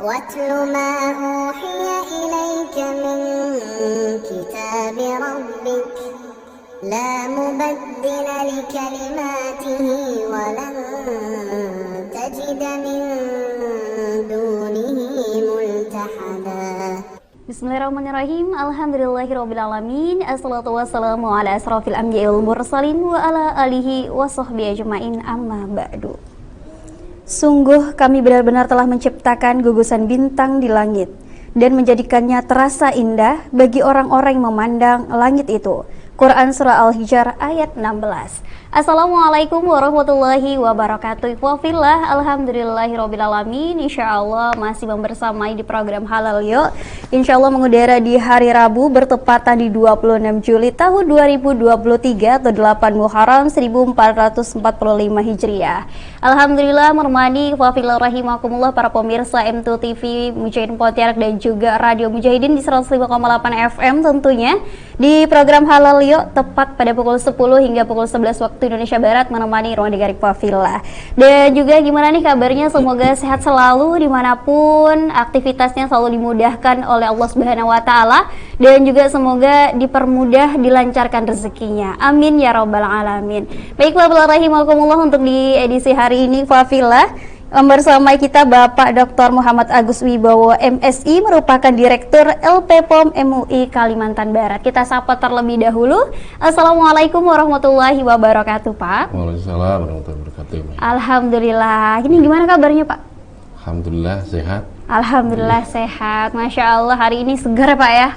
واتل ما أوحي إليك من كتاب ربك لا مبدل لكلماته ولن تجد من دونه ملتحدا. Bismillahirrahmanirrahim. Alhamdulillahirrabbilalamin. Assalatu wassalamu ala asrafil anbiya'i wal mursalin wa ala alihi wa sahbihi ajma'in, amma ba'du. Sungguh kami benar-benar telah menciptakan gugusan bintang di langit dan menjadikannya terasa indah bagi orang-orang yang memandang langit itu. Quran Surah Al-Hijr ayat 16. Assalamualaikum warahmatullahi wabarakatuh. Wafillah, alhamdulillahirrabbilalamin. Insyaallah masih membersamai di program Halal Yuk. Insyaallah mengudara di hari Rabu bertepatan di 26 Juli tahun 2023 atau 8 Muharram 1445 Hijriah. Alhamdulillah menemani wafillah rahimakumullah para pemirsa M2 TV Mujahidin Pontianak dan juga Radio Mujahidin di 105,8 FM tentunya di program Halal Yuk tepat pada pukul 10 hingga pukul 11 waktu Indonesia Barat menemani ruang digarik Wafillah. Dan juga gimana nih kabarnya, semoga sehat selalu dimanapun aktivitasnya selalu dimudahkan oleh Allah Subhanahu Wa Taala dan juga semoga dipermudah dilancarkan rezekinya, amin ya robbal alamin. Baik wafillah rahimakumullah, untuk di edisi hari ini Wafillah bersama kita Bapak Dr. Muhammad Agus Wibowo MSI, merupakan Direktur LPPOM MUI Kalimantan Barat. Kita sapa terlebih dahulu. Assalamualaikum warahmatullahi wabarakatuh, Pak. Waalaikumsalam warahmatullahi wabarakatuh. Alhamdulillah. Ini gimana kabarnya, Pak? Alhamdulillah sehat. Alhamdulillah sehat, Masya Allah. Hari ini segar Pak ya?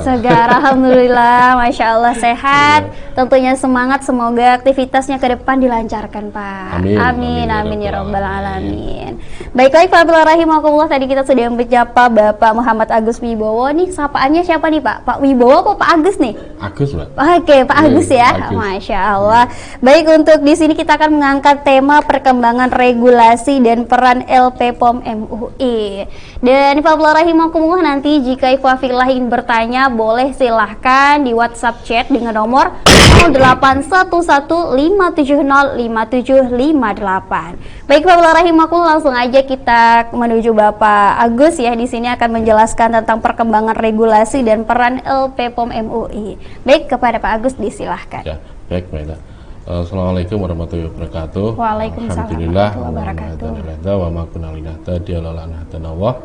Segar, Alhamdulillah, Masya Allah sehat. Tentunya semangat, semoga aktivitasnya ke depan dilancarkan Pak. Amin ya robbal alamin. Baiklah Pak Rahimahullah, tadi kita sudah menyapa Bapak Muhammad Agus Wibowo. Nih sapaannya siapa nih Pak? Pak Wibowo apa Pak Agus nih? Agus Pak. Oke, Pak Agus ya. Agus. Masya Allah. Baik, untuk di sini kita akan mengangkat tema perkembangan regulasi dan peran LPPOM MUI. Dan Ifabullah rahimakumullah, nanti jika Ifafillah ingin bertanya boleh silahkan di WhatsApp chat dengan nomor 08115705705758. Baik Ifabullah rahimakumullah, langsung aja kita menuju Bapak Agus ya. Di sini akan menjelaskan tentang perkembangan regulasi dan peran LPPOM MUI. Baik, kepada Pak Agus disilahkan. Ya, baik Mbak. Assalamualaikum warahmatullahi wabarakatuh. Waalaikumsalam warahmatullahi wabarakatuh. Wa ma kunna linahtadiya laula an hadana Allah.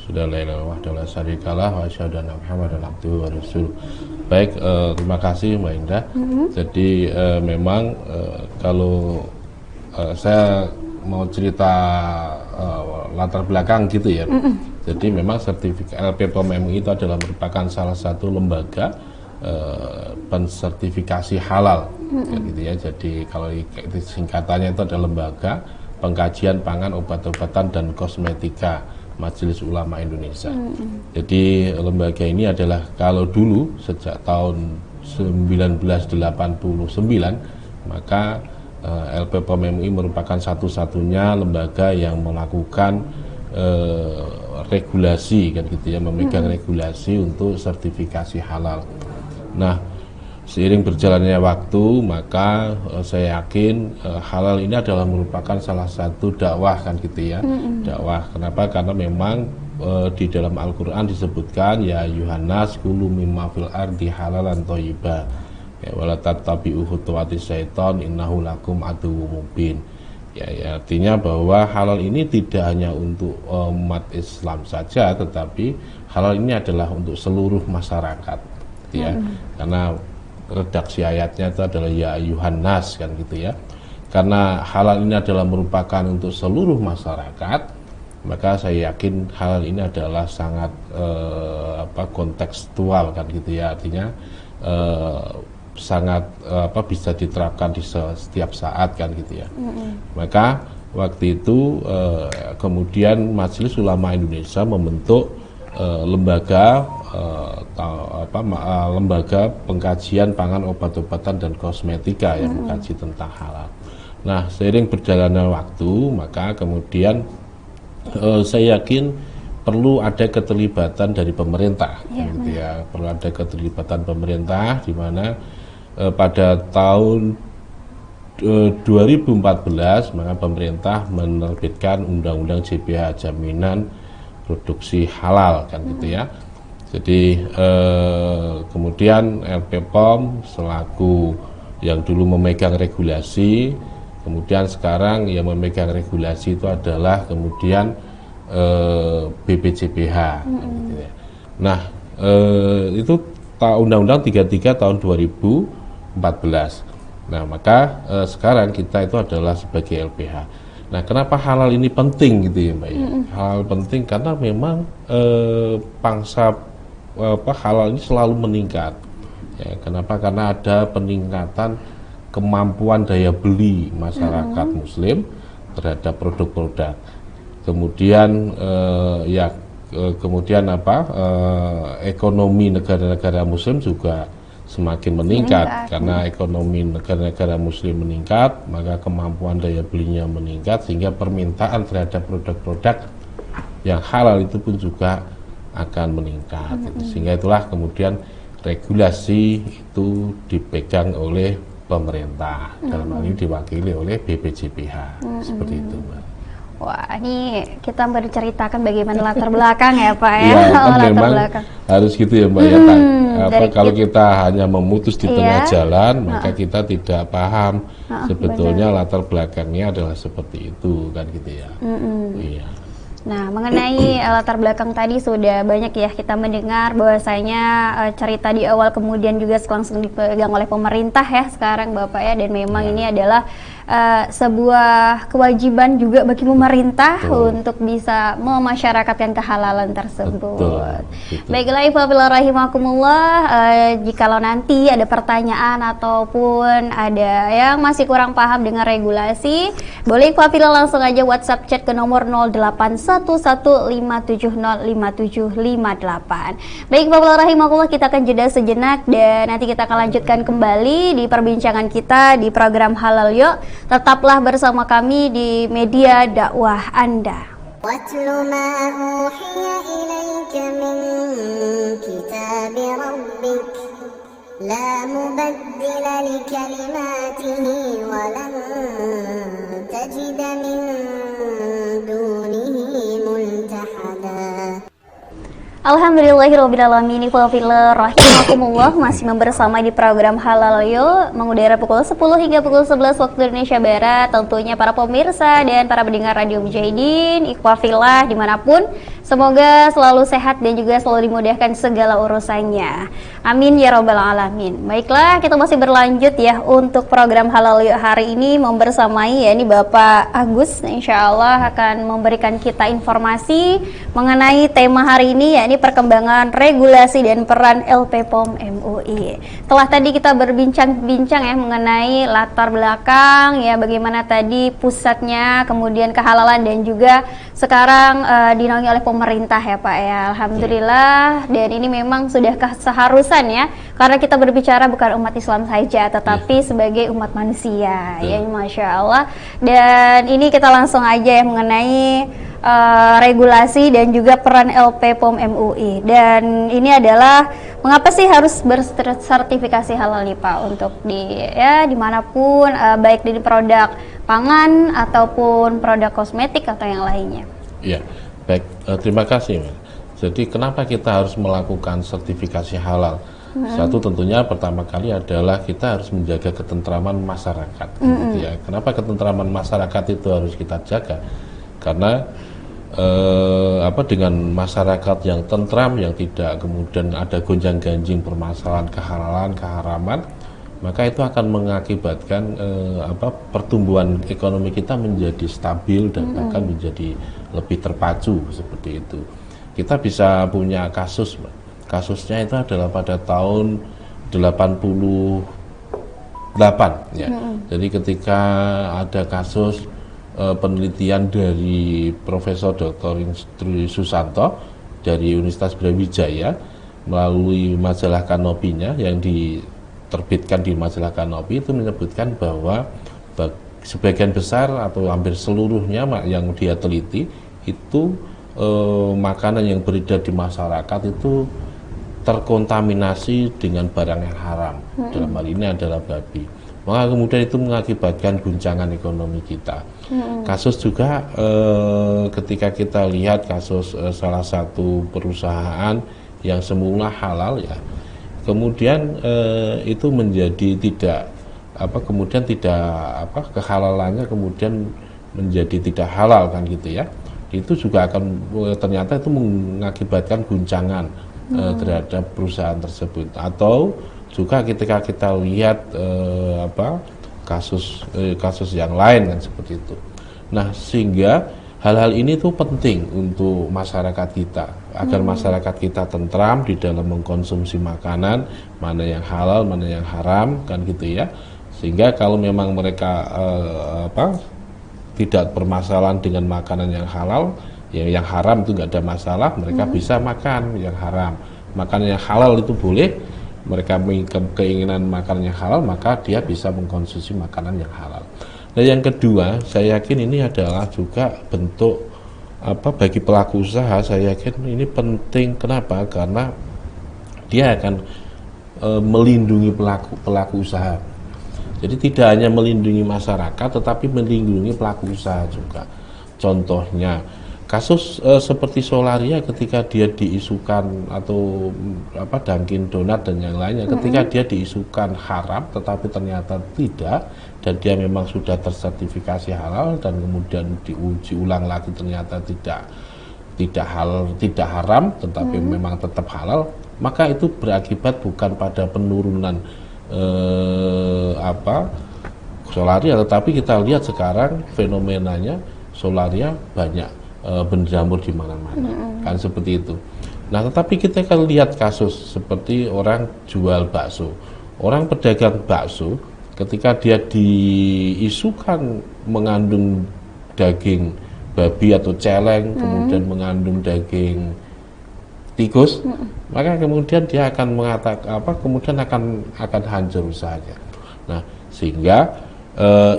Sudah la ilaha illallah wa syarikalah wa asyhadu anna Muhammadan abduhu wa rasuluh. Baik, terima kasih Mbak Indah. Jadi memang kalau saya mau cerita latar belakang gitu ya. Jadi memang sertifikat LPPOM MUI itu adalah merupakan salah satu lembaga pensertifikasi halal, gitu ya. Jadi kalau singkatannya itu adalah Lembaga Pengkajian Pangan, Obat-obatan dan Kosmetika Majelis Ulama Indonesia. Jadi lembaga ini adalah kalau dulu sejak tahun 1989 maka LPPOM MUI merupakan satu-satunya lembaga yang melakukan regulasi kan gitu ya, memegang regulasi untuk sertifikasi halal. Nah, seiring berjalannya waktu maka saya yakin halal ini adalah merupakan salah satu dakwah kan gitu ya. Dakwah, kenapa? Karena memang di dalam Al-Quran disebutkan ya Yuhannas kulu mimma fil ardi halalan thayyiba ya wala tattabi'u khutuwatis syaiton innahu lakum aduwwum mubin. Ya, artinya bahwa halal ini tidak hanya untuk umat Islam saja, tetapi halal ini adalah untuk seluruh masyarakat. Ya, karena redaksi ayatnya itu adalah ya Yuhannas kan gitu ya. Karena halal ini adalah merupakan untuk seluruh masyarakat, maka saya yakin halal ini adalah sangat kontekstual kan gitu ya. Artinya sangat bisa diterapkan di setiap saat kan gitu ya. Maka waktu itu kemudian Majelis Ulama Indonesia membentuk lembaga lembaga pengkajian pangan, obat-obatan dan kosmetika yang mengkaji tentang halal. Nah, seiring berjalannya waktu maka kemudian saya yakin perlu ada keterlibatan dari pemerintah, gitu ya. Perlu ada keterlibatan pemerintah di mana pada tahun 2014 maka pemerintah menerbitkan Undang-Undang JPH Jaminan produksi halal kan gitu ya. Jadi kemudian LP POM selaku yang dulu memegang regulasi, kemudian sekarang yang memegang regulasi itu adalah kemudian BPJPH. Kan gitu ya. Nah itu Undang-Undang 33 tahun 2014. Nah maka sekarang kita itu adalah sebagai LPH. Nah, kenapa halal ini penting gitu ya, Mbak ya? Halal penting karena memang pangsa halal ini selalu meningkat. Ya, kenapa? Karena ada peningkatan kemampuan daya beli masyarakat Muslim terhadap produk-produk. Kemudian ekonomi negara-negara Muslim juga semakin meningkat karena ekonomi negara-negara Muslim meningkat, maka kemampuan daya belinya meningkat sehingga permintaan terhadap produk-produk yang halal itu pun juga akan meningkat. Sehingga itulah kemudian regulasi itu dipegang oleh pemerintah, dalam hal ini diwakili oleh BPJPH. Seperti itu, Mbak. Wah, ini kita berceritakan bagaimana latar belakang ya Pak ya. Iya, kan latar memang belakang. harus gitu ya Mbak ya. Kalau kita hanya memutus di tengah jalan, maka kita tidak paham sebetulnya latar belakangnya adalah seperti itu kan gitu ya. Iya. Nah, mengenai latar belakang tadi sudah banyak ya kita mendengar bahwasanya cerita di awal kemudian juga langsung dipegang oleh pemerintah ya sekarang Bapak ya, dan memang ini adalah sebuah kewajiban juga bagi pemerintah untuk bisa memasyarakatkan kehalalan tersebut. Baiklah Ikhwafillah rahimakumullah, jikalau nanti ada pertanyaan ataupun ada yang masih kurang paham dengan regulasi, boleh Ikhwafillah langsung aja WhatsApp chat ke nomor 081157055758. Baik Ikhwafillah rahimakumullah, kita akan jeda sejenak dan nanti kita akan lanjutkan kembali di perbincangan kita di program Halal Yuk. Tetaplah bersama kami di media dakwah Anda. واتل ما أوحي إليك من كتاب ربك لا مبدل لكلماته ولن تجد من دونه ملتحدا. Alhamdulillahirrabbilalamin. Ikhwafillah rahimakumullah, masih bersama di program Halal Yuk, mengudara pukul 10 hingga pukul 11 waktu Indonesia Barat. Tentunya para pemirsa dan para pendengar Radio Mujahidin, Ikhwafillah dimanapun, semoga selalu sehat dan juga selalu dimudahkan segala urusannya. Amin ya rabbal alamin. Baiklah, kita masih berlanjut ya untuk program Halal Yuk hari ini membersamai ya ini Bapak Agus, insya Allah akan memberikan kita informasi mengenai tema hari ini, yakni perkembangan regulasi dan peran LP POM MUI. Setelah tadi kita berbincang-bincang ya mengenai latar belakang ya, bagaimana tadi pusatnya, kemudian kehalalan dan juga sekarang dinaungi oleh pemerintah ya Pak ya. Alhamdulillah, dan ini memang sudah seharusan ya, karena kita berbicara bukan umat Islam saja tetapi sebagai umat manusia ya, Masya Allah. Dan ini kita langsung aja ya mengenai regulasi dan juga peran LP POM MUI. Dan ini adalah mengapa sih harus bersertifikasi halal nih Pak untuk dimanapun, baik di produk pangan ataupun produk kosmetik atau yang lainnya. Ya, baik, terima kasih. Jadi kenapa kita harus melakukan sertifikasi halal? Satu, tentunya pertama kali adalah kita harus menjaga ketentraman masyarakat. Gitu ya. Kenapa ketentraman masyarakat itu harus kita jaga? Karena dengan masyarakat yang tentram, yang tidak kemudian ada gonjang-ganjing permasalahan kehalalan, keharaman, maka itu akan mengakibatkan pertumbuhan ekonomi kita menjadi stabil dan bahkan menjadi lebih terpacu seperti itu. Kita bisa punya kasusnya itu adalah pada tahun 88 ya. Jadi ketika ada kasus penelitian dari Profesor Dr. Instri Susanto dari Universitas Brawijaya melalui majalah Kanopinya yang diterbitkan di majalah Kanopi, itu menyebutkan bahwa sebagian besar atau hampir seluruhnya yang dia teliti itu makanan yang beredar di masyarakat itu terkontaminasi dengan barang yang haram. Dalam hal ini adalah babi. maka kemudian itu mengakibatkan guncangan ekonomi kita. Kasus juga ketika kita lihat kasus salah satu perusahaan yang semula halal ya, kemudian itu menjadi tidak kemudian tidak kehalalannya kemudian menjadi tidak halal kan gitu ya. Itu juga akan ternyata itu mengakibatkan guncangan terhadap perusahaan tersebut. Atau juga ketika kita lihat kasus yang lain kan seperti itu. Nah, sehingga hal-hal ini tuh penting untuk masyarakat kita, agar masyarakat kita tentram di dalam mengkonsumsi makanan, mana yang halal, mana yang haram kan gitu ya. Sehingga kalau memang mereka tidak bermasalahan dengan makanan yang halal, yang haram itu nggak ada masalah, mereka bisa makan yang haram. Makanan yang halal itu boleh, mereka keinginan makan yang halal, maka dia bisa mengkonsumsi makanan yang halal. Nah, yang kedua, saya yakin ini adalah juga bentuk bagi pelaku usaha. Saya yakin ini penting. Kenapa? Karena dia akan melindungi pelaku usaha. Jadi tidak hanya melindungi masyarakat, tetapi melindungi pelaku usaha juga. Contohnya kasus seperti Solaria ketika dia diisukan atau Dunkin Donat dan yang lainnya, ketika dia diisukan haram tetapi ternyata tidak, dan dia memang sudah tersertifikasi halal dan kemudian diuji ulang lagi ternyata tidak haram tetapi memang tetap halal, maka itu berakibat bukan pada penurunan Solaria, tetapi kita lihat sekarang fenomenanya Solaria banyak berjamur di mana-mana, kan seperti itu. Nah, tetapi kita kan lihat kasus seperti orang jual bakso, orang pedagang bakso, ketika dia diisukan mengandung daging babi atau celeng, kemudian mengandung daging tikus, maka kemudian dia akan mengatakan kemudian akan hancur usahanya. Nah, sehingga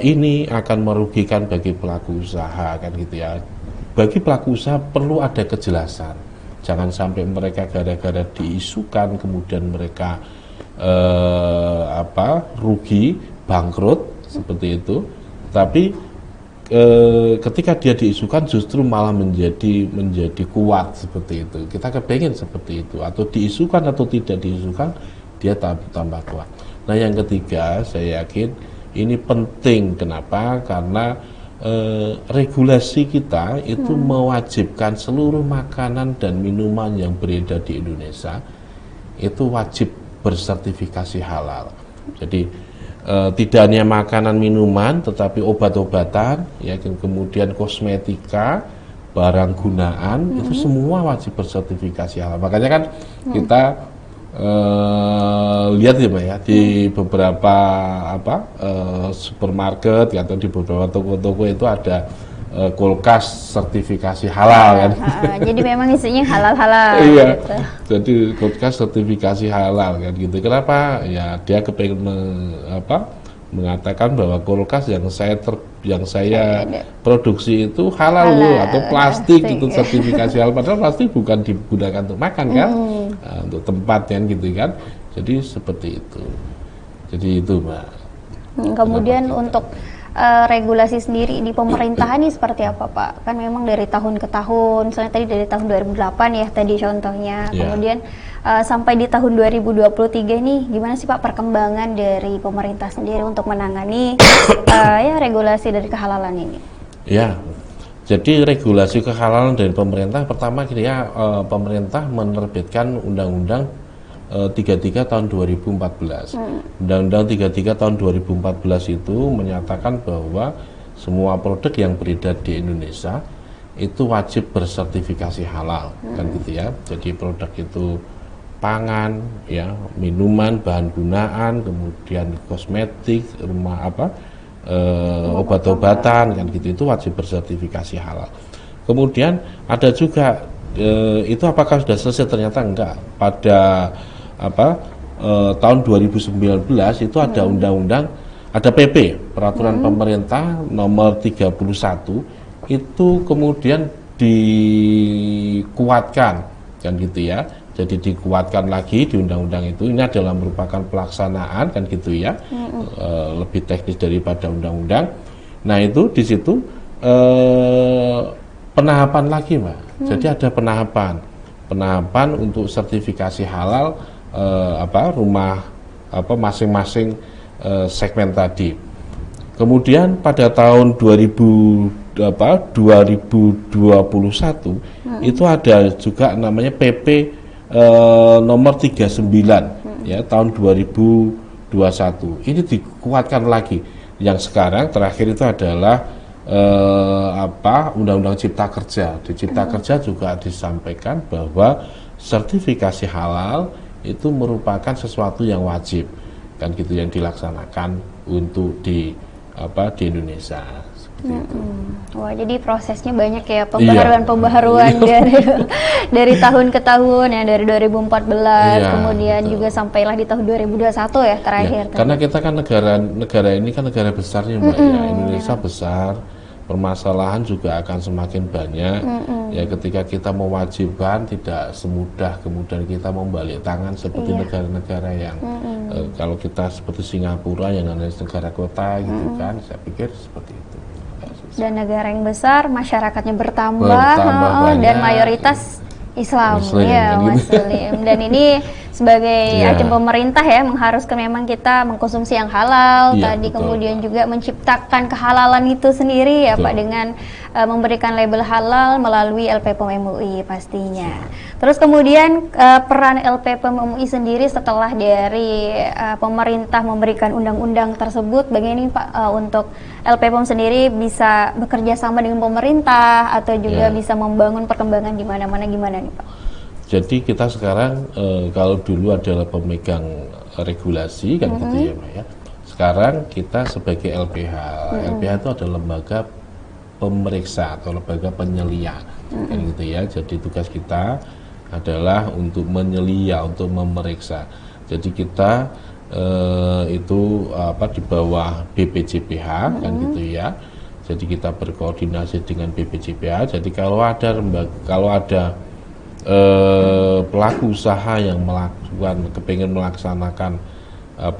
ini akan merugikan bagi pelaku usaha kan gitu ya. Bagi pelaku usaha perlu ada kejelasan. Jangan sampai mereka gara-gara diisukan kemudian mereka rugi, bangkrut seperti itu. Tapi ketika dia diisukan justru malah menjadi kuat seperti itu. Kita kepengen seperti itu, atau diisukan atau tidak diisukan dia tambah kuat. Nah, yang ketiga saya yakin ini penting. Kenapa? Karena regulasi kita itu mewajibkan seluruh makanan dan minuman yang beredar di Indonesia itu wajib bersertifikasi halal. Jadi tidak hanya makanan minuman, tetapi obat-obatan, ya, kemudian kosmetika, barang gunaan, itu semua wajib bersertifikasi halal. Makanya kan kita lihat ya Mbak ya, di beberapa supermarket atau di beberapa toko-toko itu ada kulkas sertifikasi halal kan. Jadi memang isinya halal-halal. Iya. Gitu. Jadi kulkas sertifikasi halal kan gitu. Kenapa? Ya dia kepengen mengatakan bahwa kulkas yang saya produksi itu halal loh, atau plastik itu sertifikasi halal, padahal plastik bukan digunakan untuk makan kan, untuk tempat kan gitu kan. Jadi seperti itu. Jadi itu Mbak. Kemudian untuk regulasi sendiri di pemerintahan ini seperti apa Pak? Kan memang dari tahun ke tahun, misalnya tadi dari tahun 2008 ya tadi contohnya, kemudian sampai di tahun 2023 nih, gimana sih Pak perkembangan dari pemerintah sendiri untuk menangani regulasi dari kehalalan ini? Ya, jadi regulasi kehalalan dari pemerintah, pertama pemerintah menerbitkan Undang-Undang 33 tahun 2014. Undang-Undang 33 tahun 2014 itu menyatakan bahwa semua produk yang beredar di Indonesia itu wajib bersertifikasi halal, kan gitu ya. Jadi produk itu pangan, ya, minuman, bahan gunaan, kemudian kosmetik, obat-obatan, kan gitu, itu wajib bersertifikasi halal. Kemudian ada juga itu apakah sudah selesai? Ternyata enggak. Pada tahun 2019 itu ada undang-undang, ada PP, peraturan pemerintah nomor 31, itu kemudian dikuatkan kan gitu ya. jadi dikuatkan lagi di undang-undang itu. Ini adalah merupakan pelaksanaan kan gitu ya, lebih teknis daripada undang-undang. Nah itu di situ penahapan lagi Mbak. Jadi ada penahapan untuk sertifikasi halal rumah masing-masing segmen tadi. Kemudian pada tahun 2021 itu ada juga namanya PP nomor 39 ya tahun 2021. Ini dikuatkan lagi. Yang sekarang terakhir itu adalah Undang-Undang Cipta Kerja. Di Cipta Kerja juga disampaikan bahwa sertifikasi halal itu merupakan sesuatu yang wajib kan gitu, yang dilaksanakan untuk di Indonesia. Wah, jadi prosesnya banyak ya, pembaharuan dari tahun ke tahun ya, dari 2014 kemudian betul. Juga sampailah di tahun 2021 ya terakhir. Karena kita kan negara ini kan negara besarnya Mbak ya, Indonesia besar, permasalahan juga akan semakin banyak. Ya ketika kita mewajibkan tidak semudah kemudian kita membalik tangan seperti negara-negara yang kalau kita seperti Singapura yang negara kota gitu kan, saya pikir seperti itu. Dan negara yang besar, masyarakatnya bertambah dan mayoritas Islam ya, Muslim. Dan ini sebagai ajang pemerintah ya, mengharuskan memang kita mengkonsumsi yang halal tadi, betul. Kemudian juga menciptakan kehalalan itu sendiri ya, betul. Pak, dengan memberikan label halal melalui LPPOM MUI pastinya. Terus kemudian peran LPPOM MUI sendiri setelah dari pemerintah memberikan undang-undang tersebut, bagaimana Pak untuk LPPOM sendiri bisa bekerja sama dengan pemerintah atau juga bisa membangun perkembangan di mana-mana, gimana nih Pak? Jadi kita sekarang kalau dulu adalah pemegang regulasi kan gitu ya Pak ya. Sekarang kita sebagai LPH. LPH itu adalah lembaga pemeriksa atau lembaga penyelia kan gitu ya. Jadi tugas kita adalah untuk menyelia, untuk memeriksa. Jadi kita itu di bawah BPJPH kan gitu ya. Jadi kita berkoordinasi dengan BPJPH. Jadi kalau ada pelaku usaha yang kepingin melaksanakan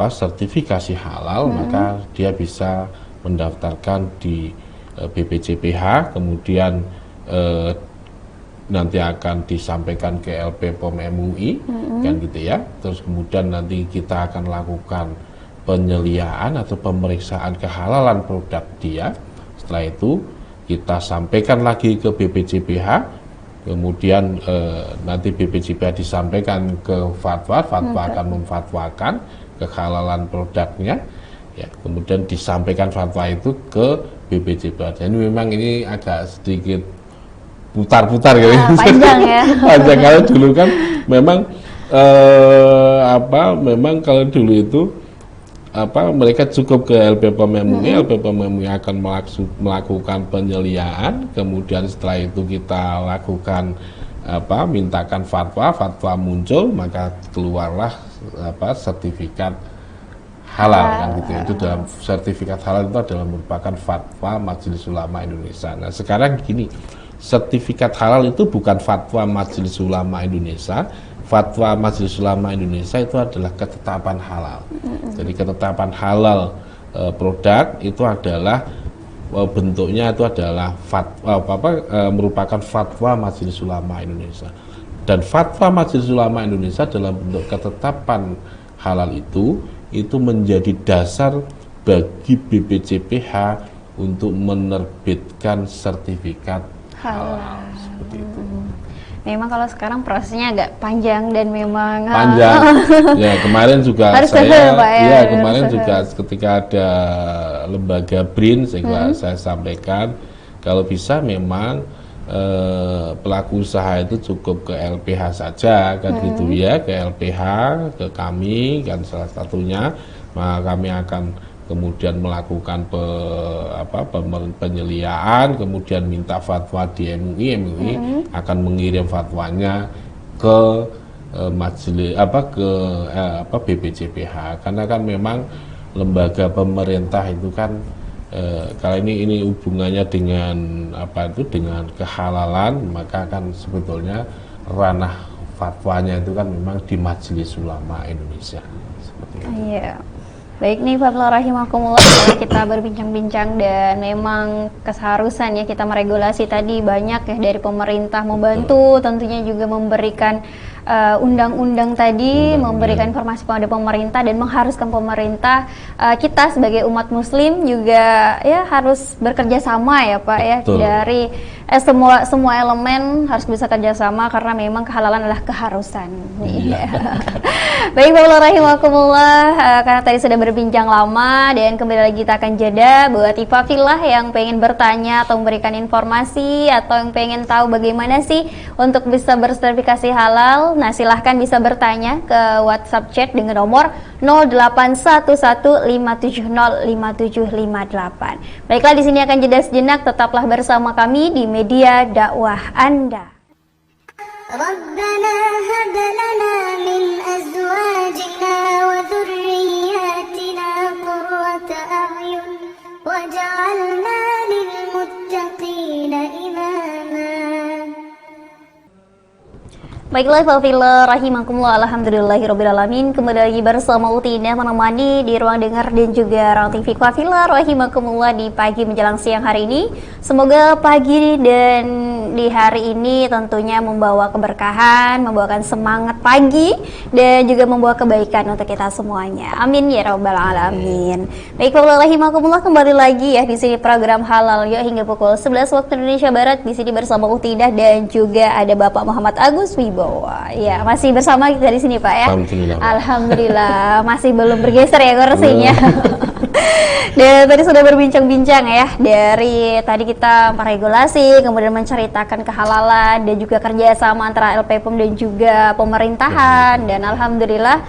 sertifikasi halal, maka dia bisa mendaftarkan di BPJPH, kemudian nanti akan disampaikan ke LPPOM MUI kan gitu ya. Terus kemudian nanti kita akan lakukan penyeliaan atau pemeriksaan kehalalan produk dia. Setelah itu kita sampaikan lagi ke BPJPH, kemudian nanti BPJPH disampaikan ke fatwa akan memfatwakan kehalalan produknya ya, kemudian disampaikan fatwa itu ke BPJPH. Jadi memang ini agak sedikit putar-putar gitu. Panjang ya. Panjang. Kalau dulu kan memang memang kalau dulu itu mereka cukup ke LPPOM MUI, LPPOM MUI akan melakukan penyeliaan, kemudian setelah itu kita lakukan mintakan fatwa muncul, maka keluarlah sertifikat halal kan gitu. Itu dalam sertifikat halal itu adalah merupakan fatwa Majelis Ulama Indonesia. Nah sekarang gini, sertifikat halal itu bukan fatwa Majelis Ulama Indonesia. Fatwa Majelis Ulama Indonesia itu adalah ketetapan halal. Jadi ketetapan halal produk itu adalah bentuknya itu adalah merupakan fatwa Majelis Ulama Indonesia. Dan fatwa Majelis Ulama Indonesia dalam bentuk ketetapan halal itu menjadi dasar bagi BPJPH untuk menerbitkan sertifikat halal. Seperti itu. Memang kalau sekarang prosesnya agak panjang dan memang panjang. Ya kemarin juga kemarin juga ketika ada lembaga BRIN saya sampaikan kalau bisa memang pelaku usaha itu cukup ke LPH saja kan gitu ya, ke LPH, ke kami kan salah satunya, maka kami akan kemudian melakukan penyeliaan, kemudian minta fatwa di MUI akan mengirim fatwanya ke majelis BPJPH, karena kan memang lembaga pemerintah itu kan kalau ini hubungannya dengan dengan kehalalan, maka kan sebetulnya ranah fatwanya itu kan memang di Majelis Ulama Indonesia seperti itu. Iya. Baik nih Pak rahimakumullah, kalau kita berbincang-bincang dan memang keseharusan ya kita meregulasi tadi banyak ya dari pemerintah membantu, tentunya juga memberikan undang-undang tadi, memberikan informasi kepada pemerintah dan mengharuskan pemerintah, kita sebagai umat muslim juga ya harus bekerja sama ya Pak ya. Betul. Dari semua elemen harus bisa kerjasama karena memang kehalalan adalah keharusan. Iya. Baik Bapak rahimakumullah, karena tadi sudah berbincang lama dan kembali lagi kita akan jeda buat Ifafillah yang pengen bertanya atau memberikan informasi atau yang pengen tahu bagaimana sih untuk bisa bersertifikasi halal. Nah silahkan bisa bertanya ke WhatsApp chat dengan nomor 08115705705758. Baiklah, di sini akan jeda sejenak, tetaplah bersama kami di media dakwah Anda. ربنا هب لنا من أزواجنا وذرياتنا قرة أعين واجعلنا للمتقين إماما. Baiklah, Fafillah rahimakumullah, alhamdulillahirrabbilalamin. Kembali lagi bersama Utina menemani di ruang dengar dan juga ruang TV Fafillah rahimakumullah di pagi menjelang siang hari ini. Semoga pagi dan di hari ini tentunya membawa keberkahan, membawakan semangat pagi dan juga membawa kebaikan untuk kita semuanya. Amin ya rabbal alamin. Baik, Fafillah rahimakumullah, kembali lagi ya di sini program Halal Yuk hingga pukul 11 waktu Indonesia Barat. Di sini bersama Utidah dan juga ada Bapak Muhammad Agus Wibowo. Ya, masih bersama kita di sini Pak ya. Alhamdulillah. Alhamdulillah, masih belum bergeser ya kursinya. Dan tadi sudah berbincang-bincang ya, dari tadi kita meregulasi, kemudian menceritakan kehalalan dan juga kerjasama antara LPPOM dan juga pemerintahan, dan alhamdulillah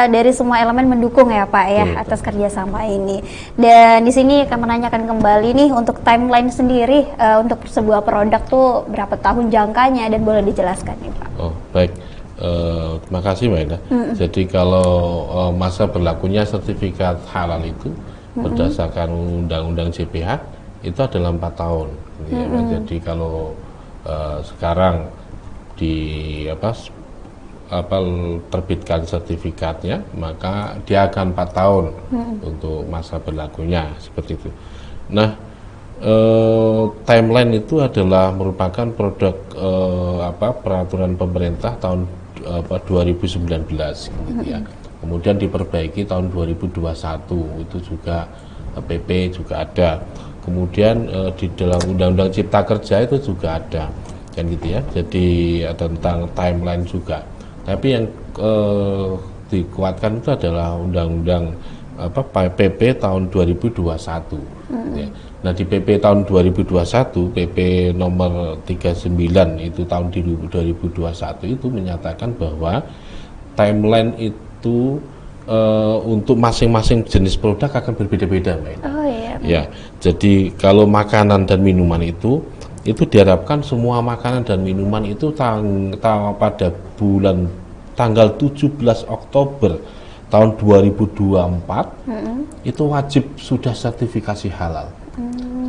dari semua elemen mendukung ya Pak ya atas kerjasama ini. Dan di sini akan menanyakan kembali nih untuk timeline sendiri untuk sebuah produk tuh berapa tahun jangkanya dan boleh dijelaskan nih Pak. Oh baik, terima kasih Mbak Enda. Jadi kalau masa berlakunya sertifikat halal itu berdasarkan Undang-Undang JPH itu adalah 4 tahun. Ya, jadi kalau sekarang terbitkan sertifikatnya, maka dia akan 4 tahun untuk masa berlakunya seperti itu. Nah, timeline itu adalah merupakan produk peraturan pemerintah tahun 2019 gitu ya. Kemudian diperbaiki tahun 2021, itu juga PP juga ada. Kemudian di dalam Undang-Undang Cipta Kerja itu juga ada, kan gitu ya. Jadi tentang timeline juga. Tapi yang dikuatkan itu adalah Undang-Undang PP tahun 2021. Ya. Nah di PP tahun 2021, PP nomor 39 itu tahun 2021 itu menyatakan bahwa timeline itu untuk masing-masing jenis produk akan berbeda-beda, Mbak. Oh iya. Ya, jadi kalau makanan dan minuman itu diharapkan semua makanan dan minuman itu pada bulan tanggal 17 Oktober tahun 2024 itu wajib sudah sertifikasi halal.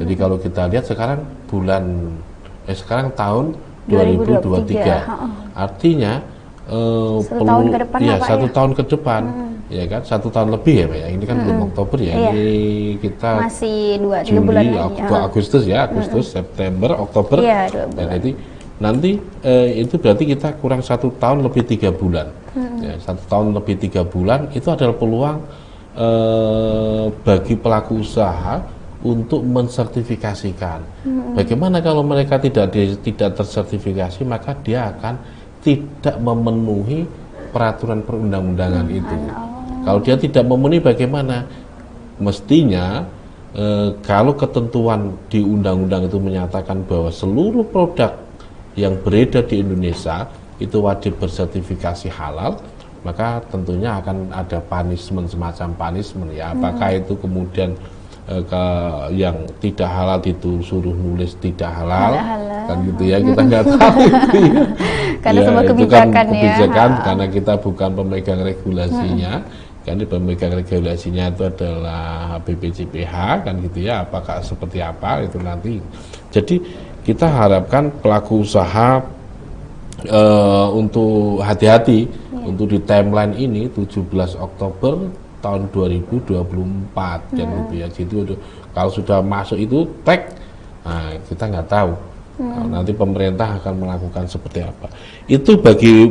Jadi kalau kita lihat sekarang tahun 2023, artinya tahun ke depan ya, Pak, satu ya? tahun ke depan, ya kan, 1 tahun lebih ya Pak ya. Ini kan belum Oktober ya, Iya. ini kita Masih 2-3 Juli, bulan lagi. Agustus ya, September, Oktober. Iya, 2 bulan. Jadi nanti itu berarti kita kurang 1 tahun lebih 3 bulan. Ya, 1 tahun lebih 3 bulan itu adalah peluang bagi pelaku usaha untuk mensertifikasikan. Bagaimana kalau mereka tidak tersertifikasi, maka dia akan tidak memenuhi peraturan perundang-undangan itu. Kalau dia tidak memenuhi, bagaimana? Mestinya kalau ketentuan di undang-undang itu menyatakan bahwa seluruh produk yang beredar di Indonesia itu wajib bersertifikasi halal, maka tentunya akan ada semacam punishment ya. Apakah itu kemudian yang tidak halal itu suruh nulis tidak halal, kan gitu ya, kita nggak tahu itu ya. Karena Ya, sebuah itu kebijakan kan ya. kebijakan, karena kita bukan pemegang regulasinya. Kan pemegang regulasinya itu adalah BPJPH, kan gitu ya. Apakah seperti apa itu nanti. Jadi kita harapkan pelaku usaha untuk hati-hati untuk di timeline ini 17 Oktober tahun 2024 dan gitu ya. Jadi kalau sudah masuk itu tag, nah, kita nggak tahu nanti pemerintah akan melakukan seperti apa. Itu bagi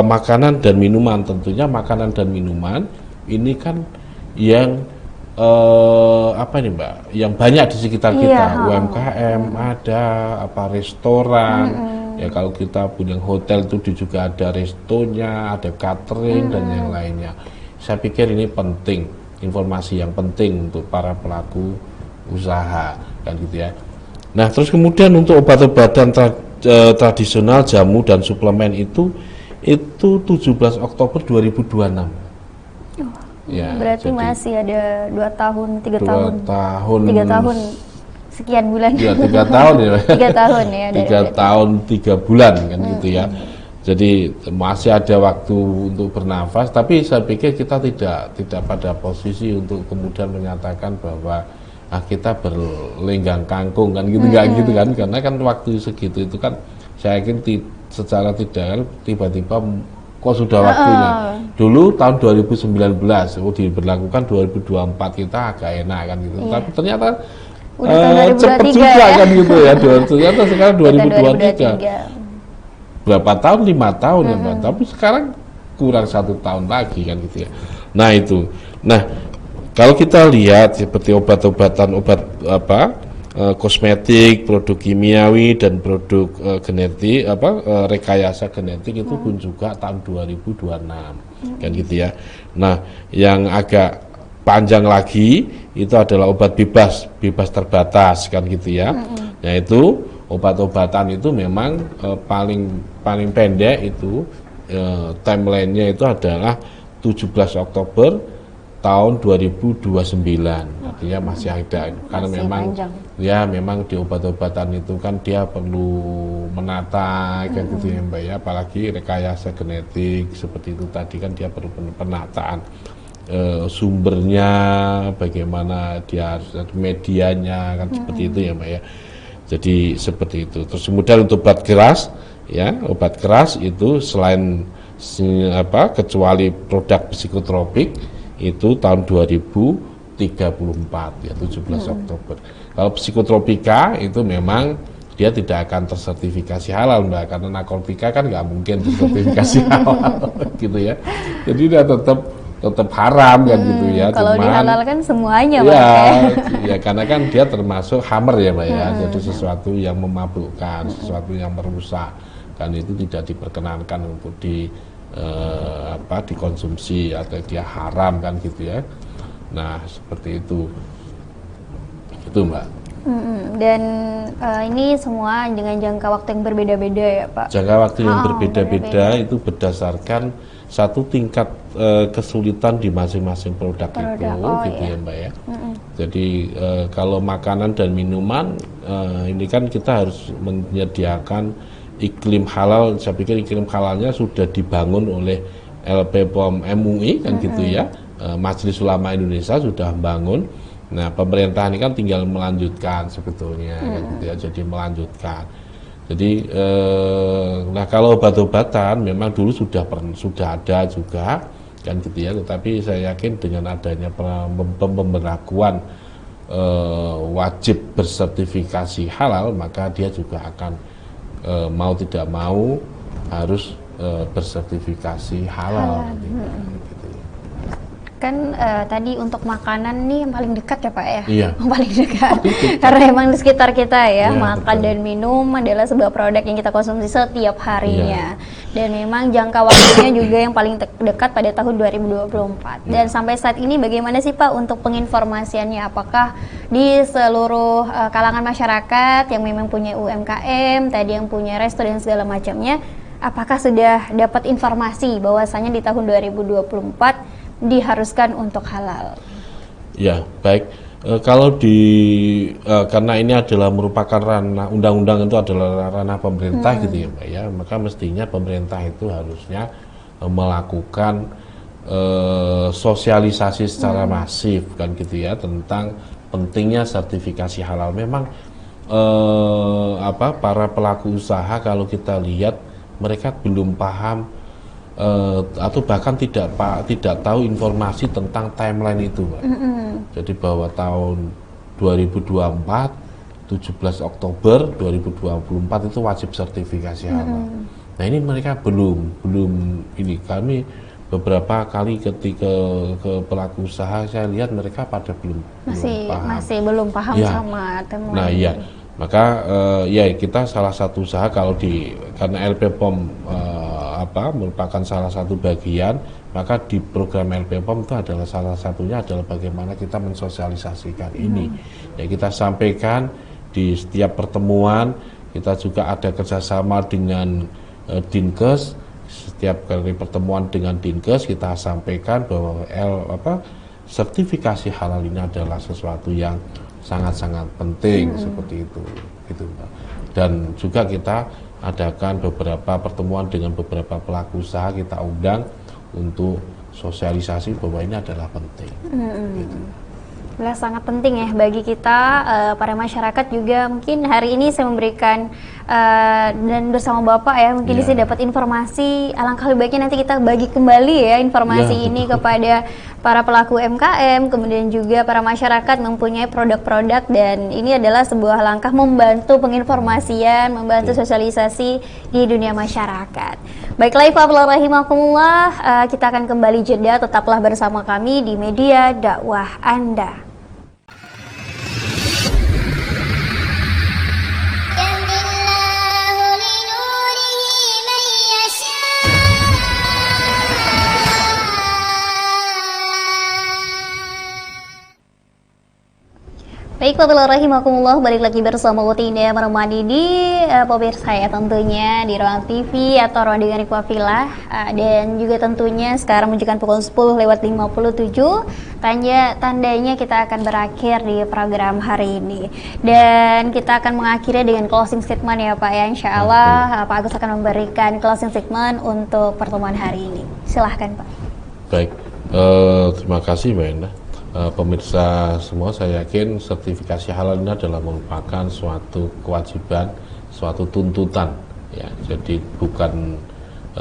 makanan dan minuman. Tentunya makanan dan minuman ini kan yang apa nih Mbak, yang banyak di sekitar kita, UMKM ada, apa restoran, ya kalau kita punya hotel itu juga ada restonya, ada catering dan yang lainnya. Saya pikir ini penting, informasi yang penting untuk para pelaku usaha kan gitu ya. Nah terus kemudian untuk obat-obatan tradisional, jamu dan suplemen itu 17 Oktober 2026. Ya, berarti jadi masih ada 2 tahun, 3 tahun. 3 tahun sekian bulan. Ya 3 tahun ya. 3 tahun ya. 3 tahun 3 bulan kan gitu ya. Jadi masih ada waktu untuk bernafas, tapi saya pikir kita tidak pada posisi untuk kemudian menyatakan bahwa kita berlenggang kangkung kan gitu, nggak gitu kan, karena kan waktu segitu itu kan saya yakin secara tidak tiba-tiba kok sudah waktunya. Dulu tahun 2019 diberlakukan 2024 kita agak enak kan gitu, tapi ternyata cepat juga kan gitu ya. Ternyata sekarang 2023 berapa tahun, 5 tahun ya Mbak, tapi sekarang kurang 1 tahun lagi kan gitu ya. Nah itu, nah kalau kita lihat seperti obat-obatan, kosmetik, produk kimiawi dan produk genetik, rekayasa genetik itu pun juga tahun 2026 kan gitu ya. Nah yang agak panjang lagi itu adalah obat bebas terbatas kan gitu ya. Yaitu obat-obatan itu memang paling pendek itu timelinenya itu adalah 17 Oktober tahun 2029, artinya masih ada karena memang panjang. Ya memang di obat-obatan itu kan dia perlu menata kayak gitu ya Mbak ya, apalagi rekayasa genetik seperti itu tadi kan dia perlu penataan sumbernya, bagaimana dia harus medianya kan seperti itu ya Mbak ya. Jadi seperti itu. Terus kemudian untuk obat keras ya, obat keras itu selain kecuali produk psikotropik itu tahun 2034 ya 17 Oktober. Kalau psikotropika itu memang dia tidak akan tersertifikasi halal Mbak, karena narkotika kan nggak mungkin tersertifikasi halal gitu ya. Jadi dia tetap haram kan gitu ya. Kalau dihalalkan semuanya ya, Pak ya karena kan dia termasuk khamr ya Mbak ya. Jadi sesuatu yang memabukkan, sesuatu yang merusak, kan itu tidak diperkenankan untuk dikonsumsi atau dia haram kan gitu ya. Nah seperti itu Mbak. Dan ini semua dengan jangka waktu yang berbeda-beda ya Pak? Jangka waktu yang berbeda-beda itu berdasarkan satu tingkat kesulitan di masing-masing produk itu gitu ya Mbak ya. Jadi kalau makanan dan minuman ini kan kita harus menyediakan iklim halal. Saya pikir iklim halalnya sudah dibangun oleh LP POM MUI kan gitu ya. Majelis Ulama Indonesia sudah membangun. Nah pemerintah ini kan tinggal melanjutkan sebetulnya kan gitu ya. Jadi melanjutkan. Jadi nah kalau obat-obatan memang dulu sudah ada juga kan gitu ya. Tetapi saya yakin dengan adanya pemberlakuan wajib bersertifikasi halal, maka dia juga akan mau tidak mau harus bersertifikasi halal. Gitu. Kan tadi untuk makanan nih yang paling dekat ya Pak ya? Iya. Yang paling dekat. Karena emang di sekitar kita ya, makan betul. Dan minum adalah sebuah produk yang kita konsumsi setiap harinya. Dan memang jangka waktunya juga yang paling dekat pada tahun 2024. Dan sampai saat ini bagaimana sih Pak untuk penginformasiannya? Apakah di seluruh kalangan masyarakat yang memang punya UMKM, tadi yang punya resto dan segala macamnya, apakah sudah dapat informasi bahwasanya di tahun 2024 diharuskan untuk halal? Ya, baik. Kalau karena ini adalah merupakan ranah undang-undang, itu adalah ranah pemerintah gitu ya Mbak ya, maka mestinya pemerintah itu harusnya melakukan sosialisasi secara masif kan gitu ya, tentang pentingnya sertifikasi halal. Memang para pelaku usaha kalau kita lihat mereka belum paham atau bahkan tidak tahu informasi tentang timeline itu, Pak. Jadi bahwa tahun 2024 17 Oktober 2024 itu wajib sertifikasi halal. Nah ini mereka belum ini, kami beberapa kali ketika ke pelaku usaha saya lihat mereka pada belum paham. Masih belum paham Ya. sama timeline. Nah iya, maka ya kita salah satu usaha kalau karena LP POM merupakan salah satu bagian, maka di program LP POM itu adalah salah satunya adalah bagaimana kita mensosialisasikan ini. Ya kita sampaikan di setiap pertemuan, kita juga ada kerjasama dengan Dinkes. Setiap kali pertemuan dengan Dinkes kita sampaikan bahwa sertifikasi halal ini adalah sesuatu yang sangat-sangat penting seperti itu, gitu, Mbak. Dan juga kita adakan beberapa pertemuan dengan beberapa pelaku usaha, kita undang untuk sosialisasi bahwa ini adalah penting. Gitu. Sangat penting ya bagi kita para masyarakat juga. Mungkin hari ini saya memberikan dan bersama Bapak ya, mungkin di sini dapat informasi. Alangkah lebih baiknya nanti kita bagi kembali ya informasi ini kepada para pelaku UMKM, kemudian juga para masyarakat mempunyai produk-produk, dan ini adalah sebuah langkah membantu penginformasian, membantu sosialisasi di dunia masyarakat. Baiklah, Ifadul rahimakumullah, kita akan kembali jeda, tetaplah bersama kami di media dakwah Anda. Baik, Bismillahirrahmanirrahim, balik lagi bersama Utina menemani di pemirsa ya, tentunya di ruang TV atau ruang dengan Ikhwafilah, dan juga tentunya sekarang menunjukkan pukul 10:57, tandanya kita akan berakhir di program hari ini, dan kita akan mengakhiri dengan closing statement ya Pak ya. Insya Allah Pak Agus akan memberikan closing statement untuk pertemuan hari ini. Silahkan Pak. Baik, terima kasih Mbak Endah. Pemirsa semua, saya yakin sertifikasi halal ini adalah merupakan suatu kewajiban, suatu tuntutan ya. Jadi bukan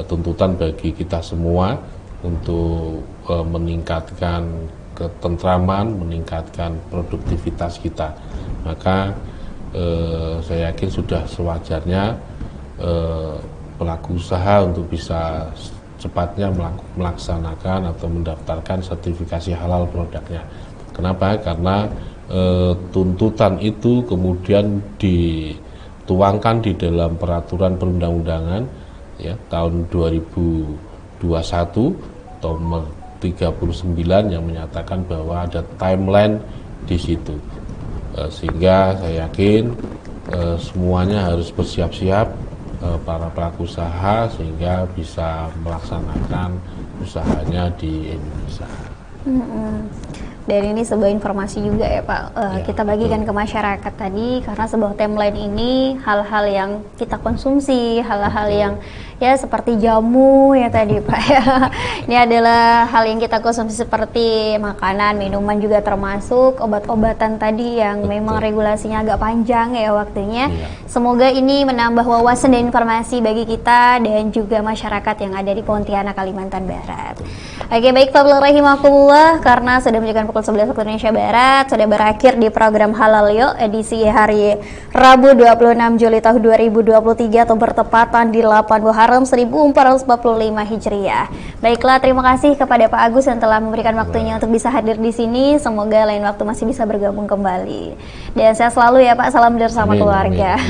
tuntutan bagi kita semua untuk meningkatkan ketentraman, meningkatkan produktivitas kita. Maka saya yakin sudah sewajarnya pelaku usaha untuk bisa cepatnya melaksanakan atau mendaftarkan sertifikasi halal produknya. Kenapa? Karena tuntutan itu kemudian dituangkan di dalam peraturan perundang-undangan ya, tahun 2021 nomor 39 yang menyatakan bahwa ada timeline di situ. Sehingga saya yakin semuanya harus bersiap-siap, para pelaku usaha, sehingga bisa melaksanakan usahanya di Indonesia. Dan ini sebuah informasi juga ya Pak, kita bagikan ke masyarakat tadi, karena sebuah timeline ini hal-hal yang kita konsumsi, hal-hal yang ya seperti jamu ya tadi Pak ya. Ini adalah hal yang kita konsumsi seperti makanan, minuman juga termasuk, obat-obatan tadi yang memang regulasinya agak panjang ya waktunya. Semoga ini menambah wawasan dan informasi bagi kita dan juga masyarakat yang ada di Pontianak, Kalimantan Barat. Oke, baik, Fadlul rahimakumullah, karena sudah menunjukkan pukul 11 waktu Indonesia Barat, sudah berakhir di program Halal Yuk edisi hari Rabu 26 Juli tahun 2023 atau bertepatan di 8 Muharram 1445 Hijriah. Baiklah, terima kasih kepada Pak Agus yang telah memberikan waktunya untuk bisa hadir di sini. Semoga lain waktu masih bisa bergabung kembali. Dan sehat selalu ya Pak, salam bersama keluarga.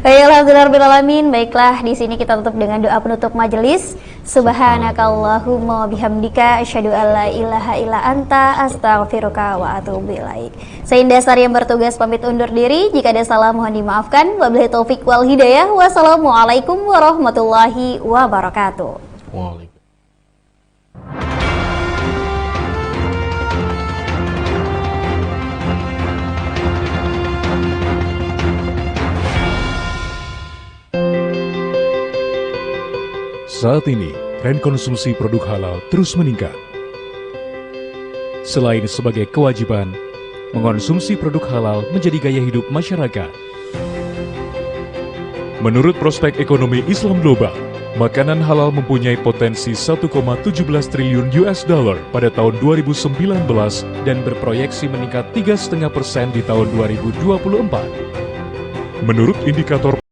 Alhamdulillahirrahmanirrahim. Baiklah, di sini kita tutup dengan doa penutup majelis. Subhanakallahumma wabihamdika asyhadu alla ilaha illa anta astaghfiruka wa atubu ilaik. Saya Indasari yang bertugas pamit undur diri. Jika ada salah mohon dimaafkan. Wabillahi taufik wal hidayah. Wassalamualaikum warahmatullahi wabarakatuh. Waalaikumsalam. Saat ini, tren konsumsi produk halal terus meningkat. Selain sebagai kewajiban, mengonsumsi produk halal menjadi gaya hidup masyarakat. Menurut prospek ekonomi Islam global, makanan halal mempunyai potensi 1,17 triliun US dollar pada tahun 2019 dan berproyeksi meningkat 3,5% di tahun 2024. Menurut indikator